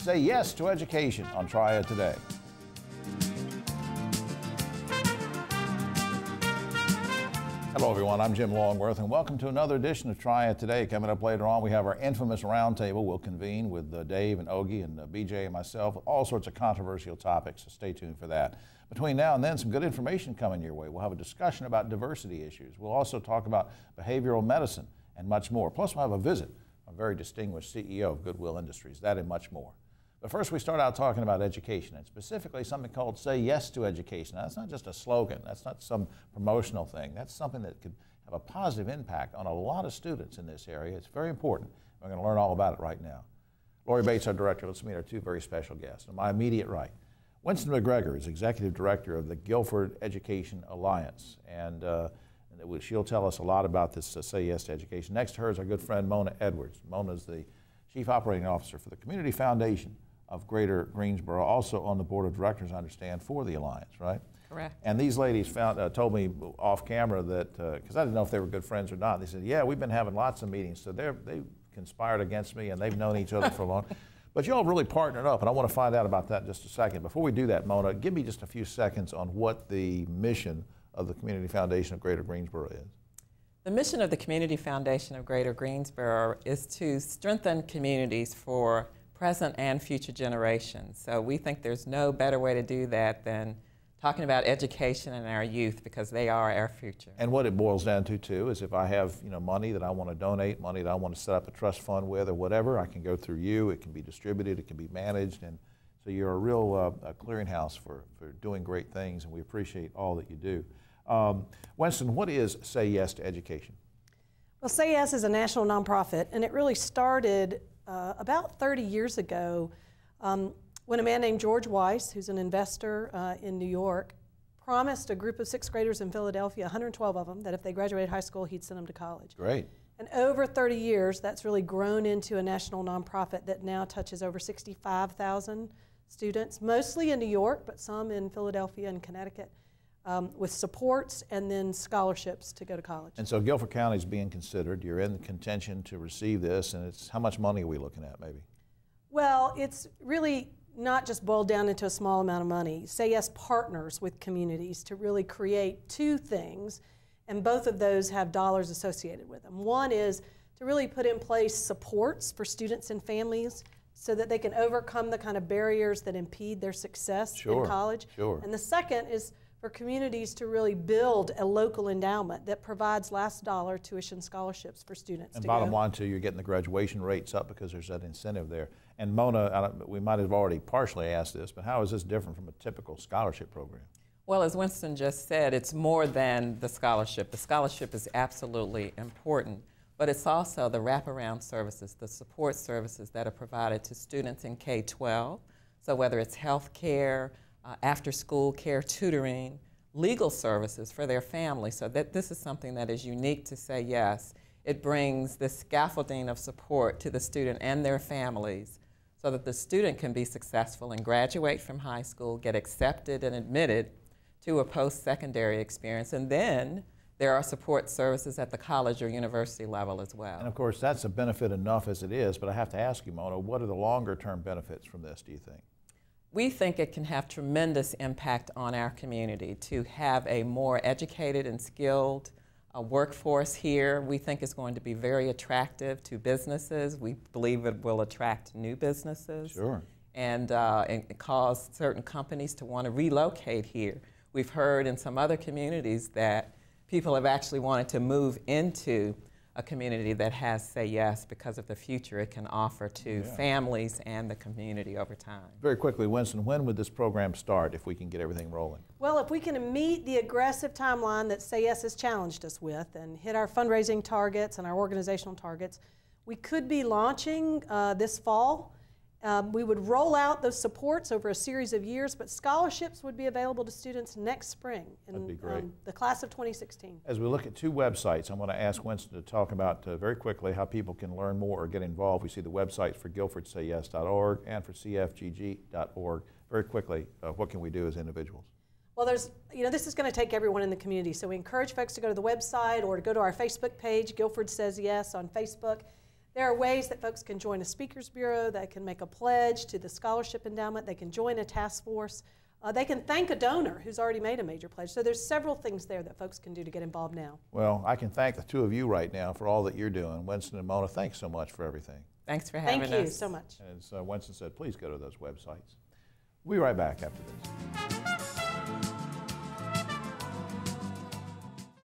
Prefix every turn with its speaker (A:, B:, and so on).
A: Say yes to education on Triad Today. Hello everyone, I'm Jim Longworth and welcome to another edition of Triad Today. Coming up later on, we have our infamous roundtable. We'll convene with Dave and Ogie and BJ and myself with all sorts of controversial topics, so stay tuned for that. Between now and then, some good information coming your way. We'll have a discussion about diversity issues. We'll also talk about behavioral medicine and much more. Plus, we'll have a visit from a very distinguished CEO of Goodwill Industries, that and much more. But first, we start out talking about education, and specifically something called Say Yes to Education. Now, that's not just a slogan. That's not some promotional thing. That's something that could have a positive impact on a lot of students in this area. It's very important. We're going to learn all about it right now. Lori Bates, our director. Let's meet our two very special guests. On my immediate right, Winston McGregor is Executive Director of the Guilford Education Alliance, and she'll tell us a lot about this Say Yes to Education. Next to her is our good friend Mona Edwards. Mona is the Chief Operating Officer for the Community Foundation of Greater Greensboro, also on the board of directors, I understand, for the Alliance, right?
B: Correct.
A: And these ladies told me off camera that, because I didn't know if they were good friends or not, they said, yeah, we've been having lots of meetings, so they conspired against me and they've known each other for long. But y'all really partnered up, and I want to find out about that in just a second. Before we do that, Mona, give me just a few seconds on what the mission of the Community Foundation of Greater Greensboro is.
B: The mission of the Community Foundation of Greater Greensboro is to strengthen communities for present and future generations. So we think there's no better way to do that than talking about education and our youth, because they are our future. And
A: what it boils down to too is if I have money that I want to donate, money that I want to set up a trust fund with or whatever, I can go through you. It can be distributed, it can be managed, and so you're a real clearinghouse for doing great things, and we appreciate all that you do. Winston, what is Say Yes to Education?
C: Well, Say Yes is a national nonprofit, and it really started about 30 years ago when a man named George Weiss, who's an investor in New York, promised a group of sixth graders in Philadelphia, 112 of them, that if they graduated high school, he'd send them to college.
A: Great.
C: And over 30 years, that's really grown into a national nonprofit that now touches over 65,000 students, mostly in New York, but some in Philadelphia and Connecticut, with supports and then scholarships to go to college.
A: And so Guilford County is being considered. You're in contention to receive this, and it's how much money are we looking at, maybe?
C: Well, it's really not just boiled down into a small amount of money. Say Yes partners with communities to really create two things, and both of those have dollars associated with them. One is to really put in place supports for students and families so that they can overcome the kind of barriers that impede their success in college.
A: Sure.
C: And the second is for communities to really build a local endowment that provides last dollar tuition scholarships for students.
A: And bottom line too, you're getting the graduation rates up because there's that incentive there. And Mona, we might have already partially asked this, but how is this different from a typical scholarship program?
B: Well, as Winston just said, it's more than the scholarship. The scholarship is absolutely important, but it's also the wraparound services, the support services that are provided to students in K-12. So whether it's health care, after-school care, tutoring, legal services for their family. So that this is something that is unique to Say Yes. It brings the scaffolding of support to the student and their families so that the student can be successful and graduate from high school, get accepted and admitted to a post-secondary experience, and then there are support services at the college or university level as well.
A: And of course, that's a benefit enough as it is, but I have to ask you, Mona, what are the longer-term benefits from this, do you think?
B: We think it can have tremendous impact on our community to have a more educated and skilled workforce here. We think it's going to be very attractive to businesses. We believe it will attract new businesses.
A: Sure.
B: And cause certain companies to want to relocate here. We've heard in some other communities that people have actually wanted to move into a community that has Say Yes because of the future it can offer to families and the community over time.
A: Very quickly, Winston, when would this program start if we can get everything rolling?
C: Well, if we can meet the aggressive timeline that Say Yes has challenged us with and hit our fundraising targets and our organizational targets, we could be launching this fall. We would roll out those supports over a series of years, but scholarships would be available to students next spring in the class of 2016.
A: As we look at two websites, I'm going to ask Winston to talk about very quickly how people can learn more or get involved. We see the websites for GuilfordSayYes.org and for CFGG.org. Very quickly, what can we do as individuals?
C: Well, this is going to take everyone in the community, so we encourage folks to go to the website or to go to our Facebook page, Guilford Says Yes on Facebook. There are ways that folks can join a speakers bureau, they can make a pledge to the scholarship endowment, they can join a task force, they can thank a donor who's already made a major pledge. So there's several things there that folks can do to get involved now.
A: Well, I can thank the two of you right now for all that you're doing. Winston and Mona, thanks so much for everything.
B: Thanks for having us.
C: Thank you so much.
A: And as Winston said, please go to those websites. We'll be right back after this.